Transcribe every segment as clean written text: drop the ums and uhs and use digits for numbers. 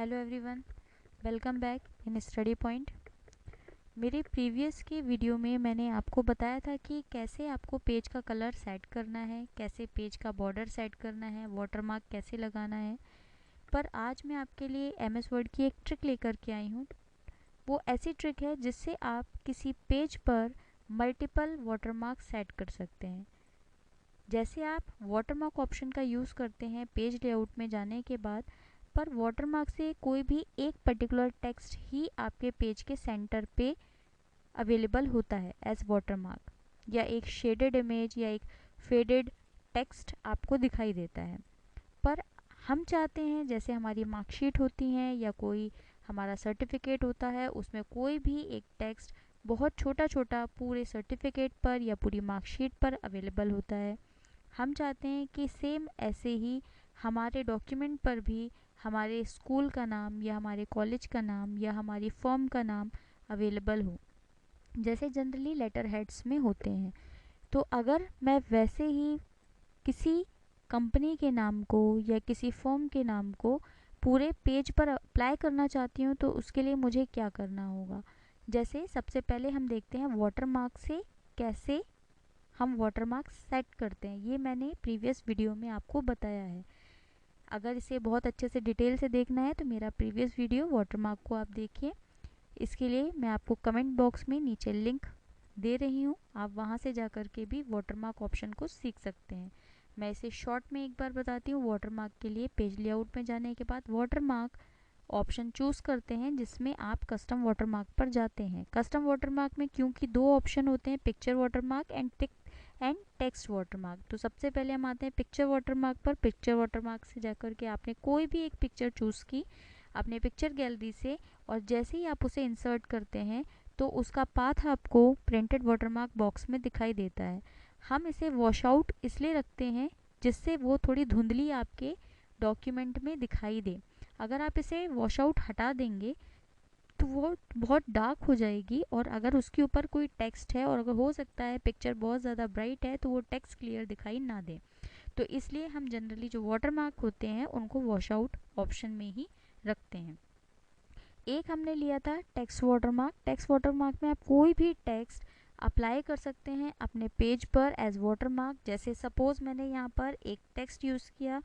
Hello everyone, welcome back in study point. मेरे previous के video में मैंने आपको बताया था कि कैसे आपको पेज का कलर सेट करना है, कैसे पेज का बॉर्डर सेट करना है, वाटरमार्क कैसे लगाना है। पर आज मैं आपके लिए एमएस वर्ड की एक ट्रिक लेकर के आई हूँ। वो ऐसी ट्रिक है जिससे आप किसी पेज पर मल्टीपल वाटरमार्क सेट कर सकते हैं। जैसे आप वाटरमार्क ऑप्शन का यूज़ करते हैं पेज लेआउट में जाने के बाद, पर वाटरमार्क से कोई भी एक पर्टिकुलर टेक्स्ट ही आपके पेज के सेंटर पे अवेलेबल होता है एज वाटरमार्क, या एक शेडेड इमेज या एक फेडेड टेक्स्ट आपको दिखाई देता है। पर हम चाहते हैं जैसे हमारी मार्कशीट होती हैं या कोई हमारा सर्टिफिकेट होता है, उसमें कोई भी एक टेक्स्ट बहुत छोटा छोटा पूरे सर्टिफिकेट पर या पूरी मार्कशीट पर अवेलेबल होता है। हम चाहते हैं कि सेम ऐसे ही हमारे डॉक्यूमेंट पर भी हमारे स्कूल का नाम या हमारे कॉलेज का नाम या हमारी फर्म का नाम अवेलेबल हो, जैसे जनरली लेटर हेड्स में होते हैं। तो अगर मैं वैसे ही किसी कंपनी के नाम को या किसी फर्म के नाम को पूरे पेज पर अप्लाई करना चाहती हूँ, तो उसके लिए मुझे क्या करना होगा। जैसे सबसे पहले हम देखते हैं वाटरमार्क से कैसे हम वाटरमार्क सेट करते हैं। ये मैंने प्रीवियस वीडियो में आपको बताया है। अगर इसे बहुत अच्छे से डिटेल से देखना है तो मेरा प्रीवियस वीडियो वाटरमार्क को आप देखिए। इसके लिए मैं आपको कमेंट बॉक्स में नीचे लिंक दे रही हूँ, आप वहाँ से जा कर के भी वाटरमार्क ऑप्शन को सीख सकते हैं। मैं इसे शॉर्ट में एक बार बताती हूँ। वाटरमार्क के लिए पेज लेआउट में जाने के बाद वाटरमार्क ऑप्शन चूज़ करते हैं, जिसमें आप कस्टम वाटरमार्क पर जाते हैं। कस्टम वाटरमार्क में क्योंकि दो ऑप्शन होते हैं, picture watermark and text watermark. तो सबसे पहले हम आते हैं पिक्चर वाटरमार्क पर। पिक्चर वाटरमार्क से जाकर के आपने कोई भी एक पिक्चर चूज़ की अपने पिक्चर गैलरी से, और जैसे ही आप उसे इंसर्ट करते हैं तो उसका पाथ आपको प्रिंटेड वाटरमार्क बॉक्स में दिखाई देता है। हम इसे वॉश आउट इसलिए रखते हैं जिससे वो थोड़ी धुंधली आपके डॉक्यूमेंट में दिखाई दे। अगर आप इसे वॉश आउट हटा देंगे तो वो बहुत डार्क हो जाएगी, और अगर उसके ऊपर कोई टेक्स्ट है और अगर हो सकता है पिक्चर बहुत ज़्यादा ब्राइट है तो वो टेक्स्ट क्लियर दिखाई ना दे। तो इसलिए हम जनरली जो वाटरमार्क होते हैं उनको वॉश आउट ऑप्शन में ही रखते हैं। एक हमने लिया था टेक्स्ट वाटरमार्क। टेक्स्ट वाटरमार्क में आप कोई भी टेक्स्ट अप्लाई कर सकते हैं अपने पेज पर एज वाटरमार्क। जैसे सपोज मैंने यहाँ पर एक टेक्स्ट यूज़ किया,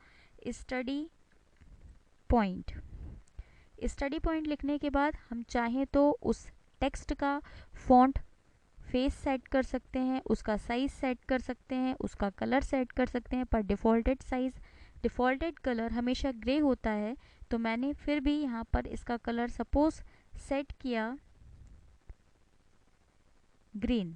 स्टडी पॉइंट। स्टडी पॉइंट लिखने के बाद हम चाहें तो उस टेक्स्ट का फॉन्ट फेस सेट कर सकते हैं, उसका साइज सेट कर सकते हैं, उसका कलर सेट कर सकते हैं। पर डिफ़ॉल्टेड कलर हमेशा ग्रे होता है, तो मैंने फिर भी यहाँ पर इसका कलर सपोज सेट किया ग्रीन।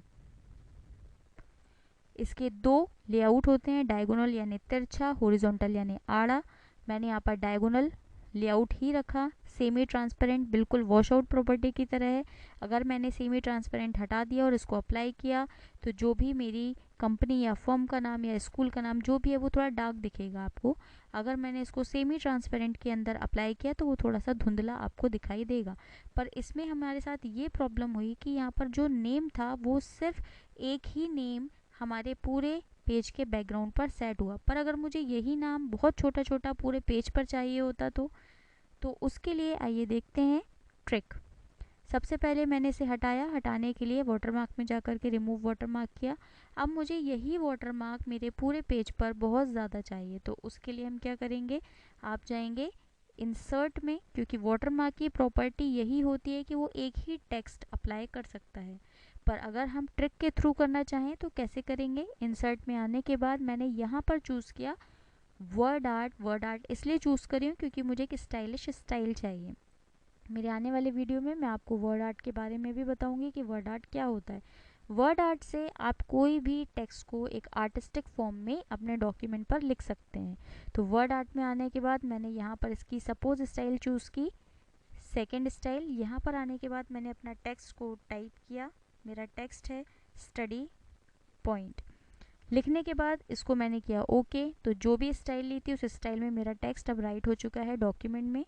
इसके दो लेआउट होते हैं, डायगोनल यानी तिरछा, हॉरिजॉन्टल यानी आड़ा। मैंने यहाँ पर डायगोनल लेआउट ही रखा। सेमी ट्रांसपेरेंट बिल्कुल वॉश आउट प्रॉपर्टी की तरह है। अगर मैंने सेमी ट्रांसपेरेंट हटा दिया और इसको अप्लाई किया तो जो भी मेरी कंपनी या फर्म का नाम या स्कूल का नाम जो भी है वो थोड़ा डार्क दिखेगा आपको। अगर मैंने इसको सेमी ट्रांसपेरेंट के अंदर अप्लाई किया तो वो थोड़ा सा धुंधला आपको दिखाई देगा। पर इसमें हमारे साथ ये प्रॉब्लम हुई कि यहाँ पर जो नेम था वो सिर्फ एक ही नेम हमारे पूरे पेज के बैकग्राउंड पर सेट हुआ। पर अगर मुझे यही नाम बहुत छोटा छोटा पूरे पेज पर चाहिए होता तो उसके लिए आइए देखते हैं ट्रिक। सबसे पहले मैंने इसे हटाया। हटाने के लिए वाटरमार्क में जाकर के रिमूव वाटरमार्क किया। अब मुझे यही वाटरमार्क मेरे पूरे पेज पर बहुत ज़्यादा चाहिए, तो उसके लिए हम क्या करेंगे, आप जाएंगे इंसर्ट में, क्योंकि वाटरमार्क की प्रॉपर्टी यही होती है कि वो एक ही टेक्स्ट अप्लाई कर सकता है। पर अगर हम ट्रिक के थ्रू करना चाहें तो कैसे करेंगे। इंसर्ट में आने के बाद मैंने यहाँ पर चूज़ किया वर्ड आर्ट इसलिए चूज़ करी हूँ क्योंकि मुझे एक स्टाइलिश स्टाइल चाहिए। मेरे आने वाले वीडियो में मैं आपको वर्ड आर्ट के बारे में भी बताऊंगी कि वर्ड आर्ट क्या होता है। वर्ड आर्ट से आप कोई भी टेक्स्ट को एक आर्टिस्टिक फॉर्म में अपने डॉक्यूमेंट पर लिख सकते हैं। तो वर्ड आर्ट में आने के बाद मैंने यहाँ पर इसकी सपोज स्टाइल चूज़ की, सेकेंड स्टाइल। यहाँ पर आने के बाद मैंने अपना टेक्स्ट को टाइप किया। मेरा टेक्स्ट है स्टडी पॉइंट। लिखने के बाद इसको मैंने किया ओके। तो जो भी स्टाइल ली थी उस स्टाइल में मेरा टेक्स्ट अब राइट हो चुका है डॉक्यूमेंट में।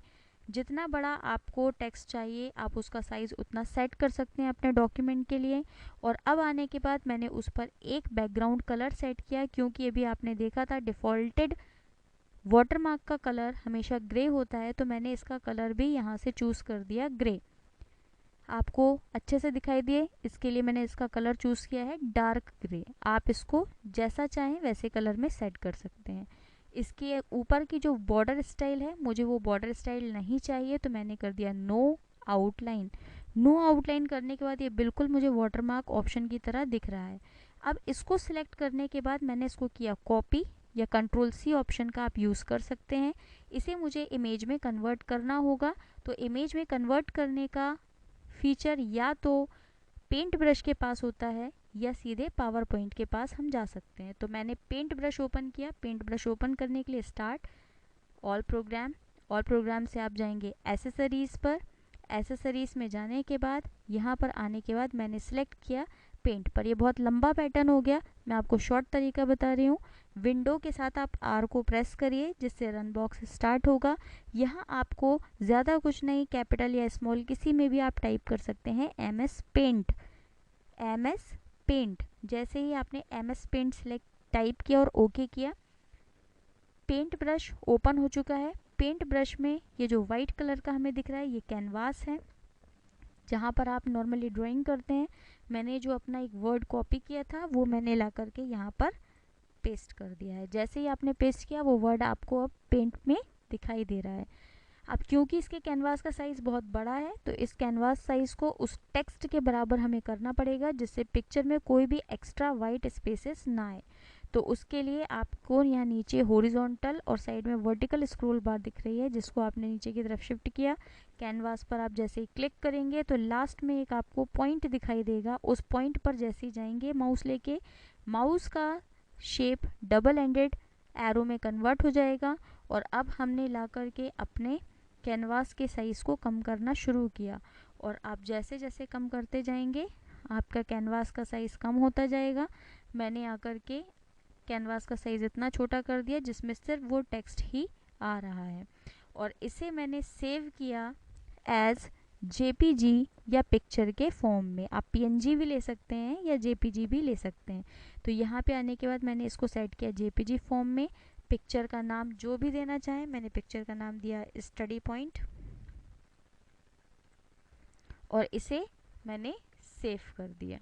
जितना बड़ा आपको टेक्स्ट चाहिए आप उसका साइज़ उतना सेट कर सकते हैं अपने डॉक्यूमेंट के लिए। और अब आने के बाद मैंने उस पर एक बैकग्राउंड कलर सेट किया, क्योंकि अभी आपने देखा था डिफ़ॉल्टेड वाटरमार्क का कलर हमेशा ग्रे होता है, तो मैंने इसका कलर भी यहाँ से चूज़ कर दिया ग्रे। आपको अच्छे से दिखाई दिए इसके लिए मैंने इसका कलर चूज़ किया है डार्क ग्रे। आप इसको जैसा चाहें वैसे कलर में सेट कर सकते हैं। इसके ऊपर की जो बॉर्डर स्टाइल है, मुझे वो बॉर्डर स्टाइल नहीं चाहिए, तो मैंने कर दिया नो आउटलाइन। नो आउटलाइन करने के बाद ये बिल्कुल मुझे वाटरमार्क ऑप्शन की तरह दिख रहा है। अब इसको सिलेक्ट करने के बाद मैंने इसको किया कॉपी, या कंट्रोल सी ऑप्शन का आप यूज़ कर सकते हैं। इसे मुझे इमेज में कन्वर्ट करना होगा, तो इमेज में कन्वर्ट करने का फीचर या तो पेंट ब्रश के पास होता है या सीधे पावर पॉइंट के पास हम जा सकते हैं। तो मैंने पेंट ब्रश ओपन किया। पेंट ब्रश ओपन करने के लिए स्टार्ट, ऑल प्रोग्राम से आप जाएंगे एसेसरीज़ पर। एसेसरीज़ में जाने के बाद यहाँ पर आने के बाद मैंने सेलेक्ट किया पेंट पर। ये बहुत लंबा पैटर्न हो गया, मैं आपको शॉर्ट तरीका बता रही हूँ। विंडो के साथ आप आर को प्रेस करिए जिससे रन बॉक्स स्टार्ट होगा। यहाँ आपको ज़्यादा कुछ नहीं, कैपिटल या स्मॉल किसी में भी आप टाइप कर सकते हैं MS पेंट। MS पेंट जैसे ही आपने MS पेंट सेलेक्ट टाइप किया और ओके किया, पेंट ब्रश ओपन हो चुका है। पेंट ब्रश में ये जो वाइट कलर का हमें दिख रहा है ये कैनवास है, जहाँ पर आप नॉर्मली ड्राइंग करते हैं। मैंने जो अपना एक वर्ड कॉपी किया था वो मैंने ला करके यहाँ पर पेस्ट कर दिया है। जैसे ही आपने पेस्ट किया वो वर्ड आपको अब पेंट में दिखाई दे रहा है। अब क्योंकि इसके कैनवास का साइज़ बहुत बड़ा है, तो इस कैनवास साइज़ को उस टेक्स्ट के बराबर हमें करना पड़ेगा जिससे पिक्चर में कोई भी एक्स्ट्रा वाइट स्पेसेस ना आए। तो उसके लिए आपको यहाँ नीचे हॉरिजॉन्टल और साइड में वर्टिकल स्क्रॉल बार दिख रही है, जिसको आपने नीचे की तरफ शिफ्ट किया। कैनवास पर आप जैसे ही क्लिक करेंगे तो लास्ट में एक आपको पॉइंट दिखाई देगा। उस पॉइंट पर जैसे ही जाएंगे माउस लेके, माउस का शेप डबल एंडेड एरो में कन्वर्ट हो जाएगा। और अब हमने ला करके अपने कैनवास के साइज़ को कम करना शुरू किया, और आप जैसे जैसे कम करते जाएंगे आपका कैनवास का साइज़ कम होता जाएगा। मैंने आकर के कैनवास का साइज़ इतना छोटा कर दिया जिसमें सिर्फ वो टेक्स्ट ही आ रहा है, और इसे मैंने सेव किया एज JPG या पिक्चर के फॉर्म में। आप PNG भी ले सकते हैं या JPG भी ले सकते हैं। तो यहाँ पे आने के बाद मैंने इसको सेट किया JPG फॉर्म में। पिक्चर का नाम जो भी देना चाहें, मैंने पिक्चर का नाम दिया स्टडी पॉइंट, और इसे मैंने सेव कर दिया।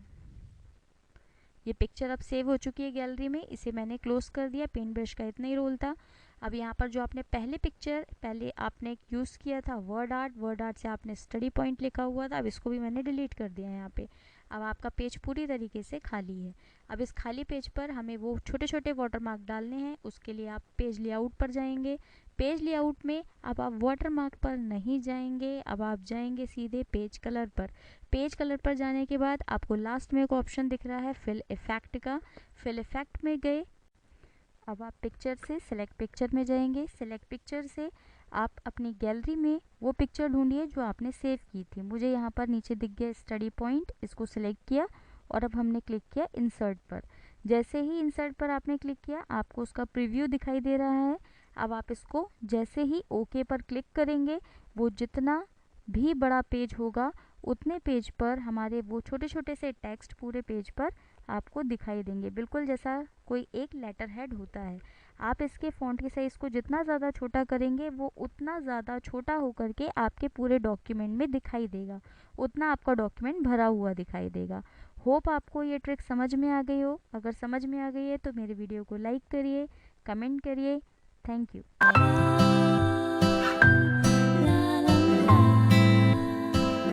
ये पिक्चर अब सेव हो चुकी है गैलरी में, इसे मैंने क्लोज कर दिया। पेंट ब्रश का इतना ही रोल था। अब यहाँ पर जो आपने पहले आपने यूज़ किया था वर्ड आर्ट से आपने स्टडी पॉइंट लिखा हुआ था, अब इसको भी मैंने डिलीट कर दिया है यहाँ पे। अब आपका पेज पूरी तरीके से खाली है। अब इस खाली पेज पर हमें वो छोटे छोटे वाटरमार्क डालने हैं। उसके लिए आप पेज लेआउट पर जाएंगे। पेज लेआउट में अब आप वाटरमार्क पर नहीं जाएंगे, अब आप जाएंगे सीधे पेज कलर पर। पेज कलर पर जाने के बाद आपको लास्ट में एक ऑप्शन दिख रहा है फिल इफेक्ट का। फिल इफेक्ट में गए, अब आप पिक्चर से सिलेक्ट पिक्चर में जाएंगे। सिलेक्ट पिक्चर से आप अपनी गैलरी में वो पिक्चर ढूंढिए जो आपने सेव की थी। मुझे यहाँ पर नीचे दिख गया स्टडी पॉइंट, इसको सिलेक्ट किया और अब हमने क्लिक किया इंसर्ट पर। जैसे ही इंसर्ट पर आपने क्लिक किया आपको उसका प्रीव्यू दिखाई दे रहा है। अब आप इसको जैसे ही ओके पर क्लिक करेंगे, वो जितना भी बड़ा पेज होगा उतने पेज पर हमारे वो छोटे छोटे से टेक्स्ट पूरे पेज पर आपको दिखाई देंगे, बिल्कुल जैसा कोई एक लेटर हेड होता है। आप इसके फ़ॉन्ट के साइज़ को जितना ज़्यादा छोटा करेंगे वो उतना ज़्यादा छोटा होकर के आपके पूरे डॉक्यूमेंट में दिखाई देगा, उतना आपका डॉक्यूमेंट भरा हुआ दिखाई देगा। होप आपको ये ट्रिक समझ में आ गई हो। अगर समझ में आ गई है तो मेरे वीडियो को लाइक करिए, कमेंट करिए। Thank you.